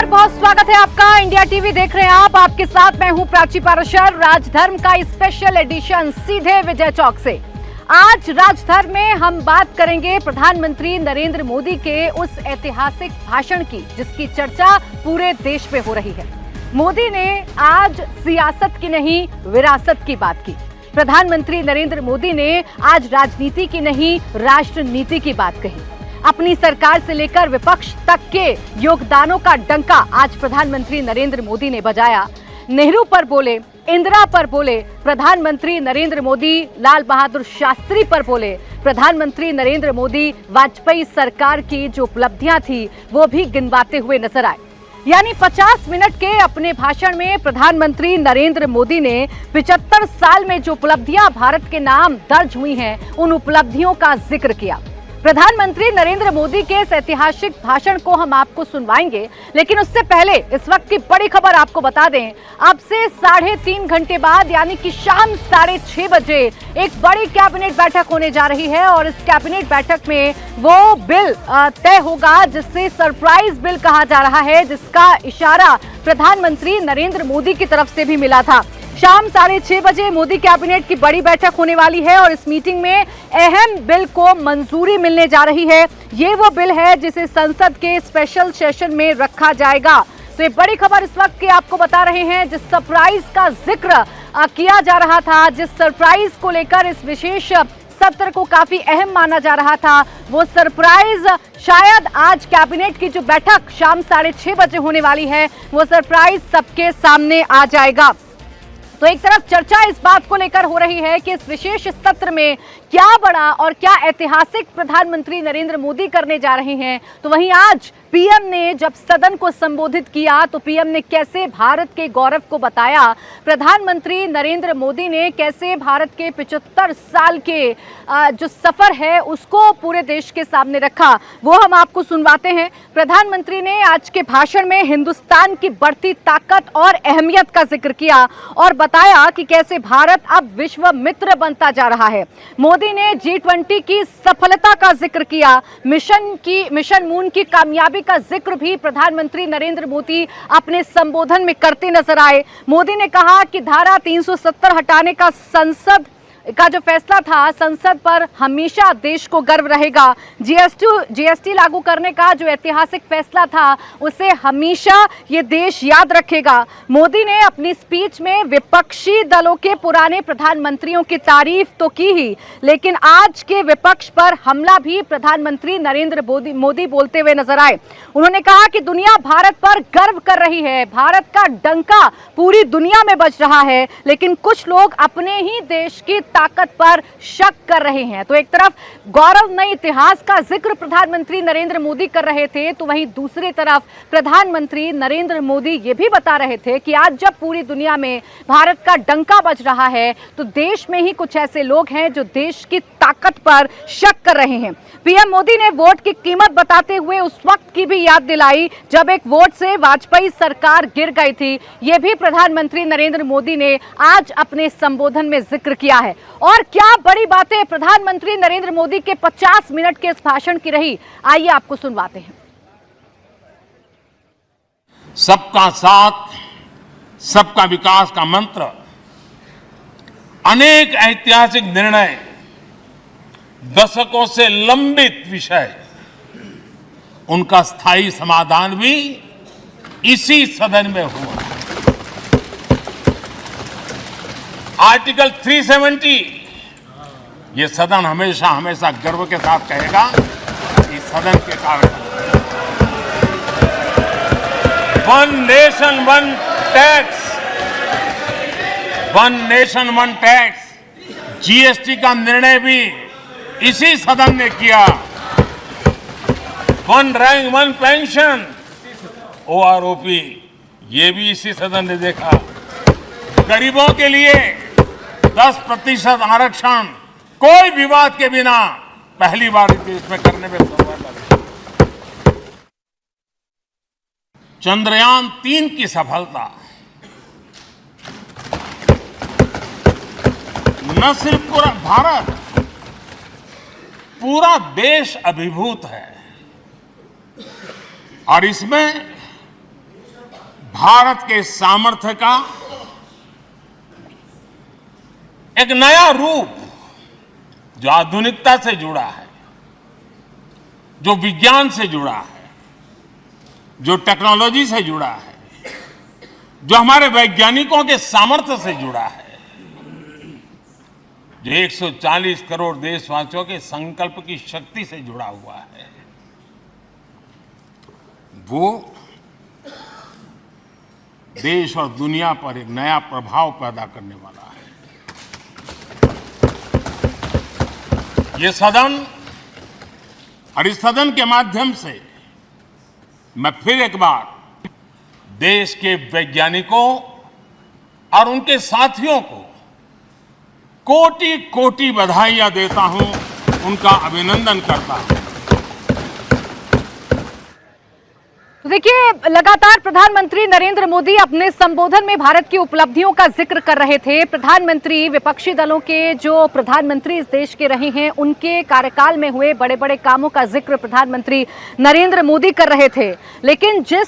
बहुत स्वागत है आपका। इंडिया टीवी देख रहे हैं आप। आपके साथ मैं हूं प्राची पाराशर। राजधर्म का स्पेशल एडिशन सीधे विजय चौक से। आज राजधर्म में हम बात करेंगे प्रधानमंत्री नरेंद्र मोदी के उस ऐतिहासिक भाषण की जिसकी चर्चा पूरे देश में हो रही है। मोदी ने आज सियासत की नहीं विरासत की बात की। प्रधानमंत्री नरेंद्र मोदी ने आज राजनीति की नहीं राष्ट्रनीति की बात कही। अपनी सरकार से लेकर विपक्ष तक के योगदानों का डंका आज प्रधानमंत्री नरेंद्र मोदी ने बजाया। नेहरू पर बोले, इंदिरा पर बोले, प्रधानमंत्री नरेंद्र मोदी लाल बहादुर शास्त्री पर बोले। प्रधानमंत्री नरेंद्र मोदी वाजपेयी सरकार की जो उपलब्धियां थी वो भी गिनवाते हुए नजर आए। यानी 50 मिनट के अपने भाषण में प्रधानमंत्री नरेंद्र मोदी ने 75 साल में जो उपलब्धियां भारत के नाम दर्ज हुई हैं उन उपलब्धियों का जिक्र किया। प्रधानमंत्री नरेंद्र मोदी के इस ऐतिहासिक भाषण को हम आपको सुनवाएंगे, लेकिन उससे पहले इस वक्त की बड़ी खबर आपको बता दें। अब से 3.5 घंटे बाद यानी कि शाम 6:30 बजे एक बड़ी कैबिनेट बैठक होने जा रही है और इस कैबिनेट बैठक में वो बिल तय होगा जिससे सरप्राइज बिल कहा जा रहा है, जिसका इशारा प्रधानमंत्री नरेंद्र मोदी की तरफ से भी मिला था। शाम 6:30 बजे मोदी कैबिनेट की बड़ी बैठक होने वाली है और इस मीटिंग में अहम बिल को मंजूरी मिलने जा रही है। ये वो बिल है जिसे संसद के स्पेशल सेशन में रखा जाएगा। तो ये बड़ी खबर इस वक्त की आपको बता रहे हैं। जिस सरप्राइज का जिक्र किया जा रहा था, जिस सरप्राइज को लेकर इस विशेष सत्र को काफी अहम माना जा रहा था, वो सरप्राइज शायद आज कैबिनेट की जो बैठक शाम 6:30 बजे होने वाली है वो सरप्राइज सबके सामने आ जाएगा। तो एक तरफ चर्चा इस बात को लेकर हो रही है कि इस विशेष सत्र में क्या बड़ा और क्या ऐतिहासिक प्रधानमंत्री नरेंद्र मोदी करने जा रहे हैं, तो वहीं आज पीएम ने जब सदन को संबोधित किया तो पीएम ने कैसे भारत के गौरव को बताया। प्रधानमंत्री नरेंद्र मोदी ने कैसे भारत के 75 साल के जो सफर है उसको पूरे देश के सामने रखा, वो हम आपको सुनवाते हैं। प्रधानमंत्री ने आज के भाषण में हिंदुस्तान की बढ़ती ताकत और अहमियत का जिक्र किया और बताया कि कैसे भारत अब विश्व मित्र बनता जा रहा है। मोदी ने G20 की सफलता का जिक्र किया। मिशन मून की कामयाबी का जिक्र भी प्रधानमंत्री नरेंद्र मोदी अपने संबोधन में करते नजर आए। मोदी ने कहा कि धारा 370 हटाने का संसद का जो फैसला था, संसद पर हमेशा देश को गर्व रहेगा। जीएसटी लागू करने का जो ऐतिहासिक फैसला था उसे हमेशा ये देश याद रखेगा। मोदी ने अपनी स्पीच में विपक्षी दलों के पुराने प्रधानमंत्रियों की तारीफ तो की ही, लेकिन आज के विपक्ष पर हमला भी प्रधानमंत्री नरेंद्र मोदी बोलते हुए नजर आए। उन्होंने कहा कि दुनिया भारत पर गर्व कर रही है, भारत का डंका पूरी दुनिया में बज रहा है, लेकिन कुछ लोग अपने ही देश की ताकत पर शक कर रहे हैं। तो एक तरफ गौरवमयी इतिहास का जिक्र प्रधानमंत्री नरेंद्र मोदी कर रहे थे, तो वहीं दूसरी तरफ प्रधानमंत्री नरेंद्र मोदी ये भी बता रहे थे कि आज जब पूरी दुनिया में भारत का डंका बज रहा है तो देश में ही कुछ ऐसे लोग हैं जो देश की ताकत पर शक कर रहे हैं। पीएम मोदी ने वोट की कीमत बताते हुए उस वक्त की भी याद दिलाई जब एक वोट से वाजपेयी सरकार गिर गई थी। ये भी प्रधानमंत्री नरेंद्र मोदी ने आज अपने संबोधन में जिक्र किया है। और क्या बड़ी बातें प्रधानमंत्री नरेंद्र मोदी के 50 मिनट के इस भाषण की रही, आइए आपको सुनवाते हैं। सबका साथ सबका विकास का मंत्र, अनेक ऐतिहासिक निर्णय, दशकों से लंबित विषय, उनका स्थायी समाधान भी इसी सदन में हुआ। आर्टिकल 370 ये सदन हमेशा हमेशा गर्व के साथ कहेगा इस सदन के कारण। One nation one tax, one nation one tax, GST का निर्णय भी इसी सदन ने किया। One rank one pension, OROP, ये भी इसी सदन ने देखा। गरीबों के लिए 10% आरक्षण कोई विवाद के बिना पहली बार देश में करने में सफल लगे। चंद्रयान-3 की सफलता न सिर्फ पूरा भारत, पूरा देश अभिभूत है और इसमें भारत के सामर्थ्य का एक नया रूप जो आधुनिकता से जुड़ा है, जो विज्ञान से जुड़ा है, जो टेक्नोलॉजी से जुड़ा है, जो हमारे वैज्ञानिकों के सामर्थ्य से जुड़ा है, जो 140 करोड़ देशवासियों के संकल्प की शक्ति से जुड़ा हुआ है, वो देश और दुनिया पर एक नया प्रभाव पैदा करने वाला है। ये सदन और इस सदन के माध्यम से मैं फिर एक बार देश के वैज्ञानिकों और उनके साथियों को कोटि कोटि बधाइयां देता हूं, उनका अभिनंदन करता हूं। तो देखिए, लगातार प्रधानमंत्री नरेंद्र मोदी अपने संबोधन में भारत की उपलब्धियों का जिक्र कर रहे थे। प्रधानमंत्री विपक्षी दलों के जो प्रधानमंत्री इस देश के रहे हैं, उनके कार्यकाल में हुए बड़े बड़े कामों का जिक्र प्रधानमंत्री नरेंद्र मोदी कर रहे थे। लेकिन जिस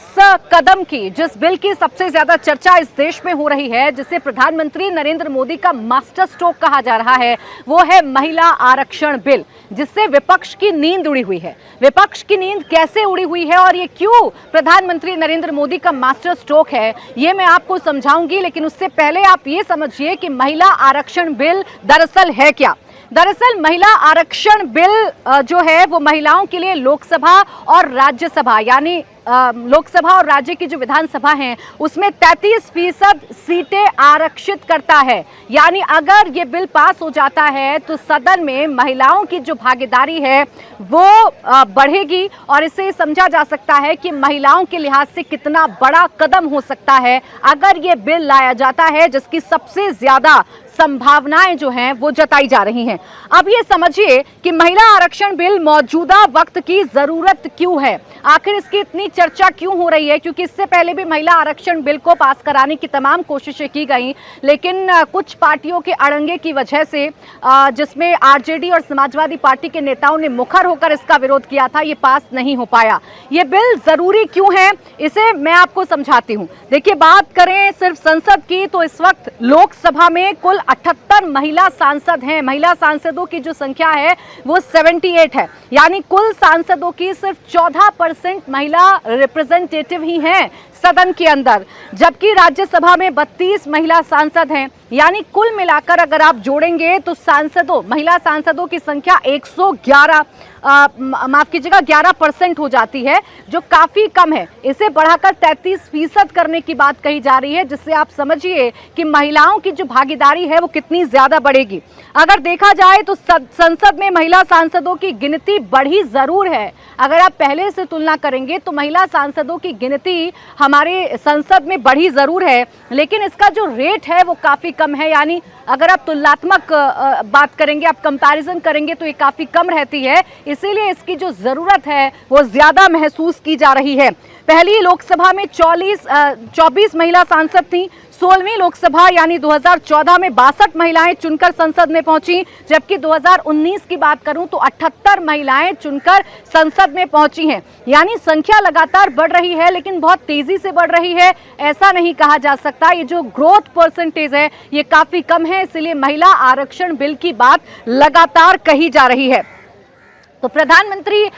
कदम की, जिस बिल की सबसे ज्यादा चर्चा इस देश में हो रही है, जिसे प्रधानमंत्री नरेंद्र मोदी का मास्टर स्ट्रोक कहा जा रहा है, वो है महिला आरक्षण बिल, जिससे विपक्ष की नींद उड़ी हुई है। विपक्ष की नींद कैसे उड़ी हुई है और ये क्यों प्रधानमंत्री नरेंद्र मोदी का मास्टर स्ट्रोक है, ये मैं आपको समझाऊंगी। लेकिन उससे पहले आप ये समझिए कि महिला आरक्षण बिल दरअसल है क्या। दरअसल महिला आरक्षण बिल जो है वो महिलाओं के लिए लोकसभा और राज्यसभा, यानी लोकसभा और राज्य की जो विधानसभा है उसमें 33% सीटें आरक्षित करता है। यानी अगर ये बिल पास हो जाता है तो सदन में महिलाओं की जो भागीदारी है वो बढ़ेगी और इससे समझा जा सकता है कि महिलाओं के लिहाज से कितना बड़ा कदम हो सकता है अगर ये बिल लाया जाता है, जिसकी सबसे ज्यादा संभावनाएं जो हैं वो जताई जा रही हैं। अब ये समझिए कि महिला आरक्षण बिल मौजूदा वक्त की जरूरत क्यों है, आखिर इसकी इतनी चर्चा क्यों हो रही है, क्योंकि इससे पहले भी महिला आरक्षण बिल को पास कराने की तमाम कोशिशें की गई, लेकिन कुछ पार्टियों के अड़ंगे की वजह से, जिसमें आरजेडी और समाजवादी पार्टी के नेताओं ने मुखर होकर इसका विरोध किया था, ये पास नहीं हो पाया। ये बिल जरूरी क्यों है, इसे मैं आपको समझाती हूँ। देखिए, बात करें सिर्फ संसद की तो इस वक्त लोकसभा में कुल 78 महिला सांसद हैं। महिला सांसदों की जो संख्या है वो 78 है, यानी कुल सांसदों की सिर्फ 14% महिला रिप्रेजेंटेटिव ही हैं सदन के अंदर, जबकि राज्यसभा में 32 महिला सांसद हैं। यानी कुल मिलाकर अगर आप जोड़ेंगे तो महिला सांसदों की संख्या 11% हो जाती है, जो काफी कम है। इसे बढ़ाकर 33% करने की बात कही जा रही है, जिससे आप समझिए कि महिलाओं की जो भागीदारी है वो कितनी ज्यादा बढ़ेगी। अगर देखा जाए तो संसद में महिला सांसदों की गिनती बढ़ी जरूर है। अगर आप पहले से तुलना करेंगे तो महिला सांसदों की गिनती हमारे संसद में बढ़ी जरूर है, लेकिन इसका जो रेट है वो काफी कम है। यानी अगर आप तुलनात्मक बात करेंगे, आप कंपैरिजन करेंगे तो ये काफी कम रहती है, इसीलिए इसकी जो जरूरत है वो ज्यादा महसूस की जा रही है। पहली लोकसभा में 24 महिला सांसद थी। 16वीं लोकसभा यानी 2014 में 62 महिलाएं चुनकर संसद में पहुंची, जबकि 2019 की बात करूं तो 78 महिलाएं चुनकर संसद में पहुंची हैं। यानी संख्या लगातार बढ़ रही है, लेकिन बहुत तेजी से बढ़ रही है, ऐसा नहीं कहा जा सकता। ये जो ग्रोथ परसेंटेज है ये काफी कम है, इसलिए महिला आरक्षण बिल की बात लगातार कही जा रही है। तो प्रधानमंत्री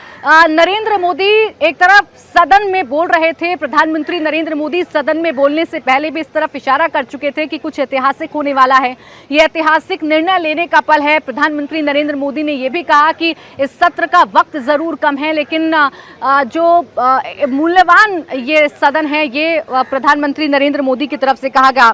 नरेंद्र मोदी एक तरफ सदन में बोल रहे थे। प्रधानमंत्री नरेंद्र मोदी सदन में बोलने से पहले भी इस तरफ इशारा कर चुके थे कि कुछ ऐतिहासिक होने वाला है, ये ऐतिहासिक निर्णय लेने का पल है। प्रधानमंत्री नरेंद्र मोदी ने यह भी कहा कि इस सत्र का वक्त जरूर कम है, लेकिन जो मूल्यवान ये सदन है ये प्रधानमंत्री नरेंद्र मोदी की तरफ से कहा गया।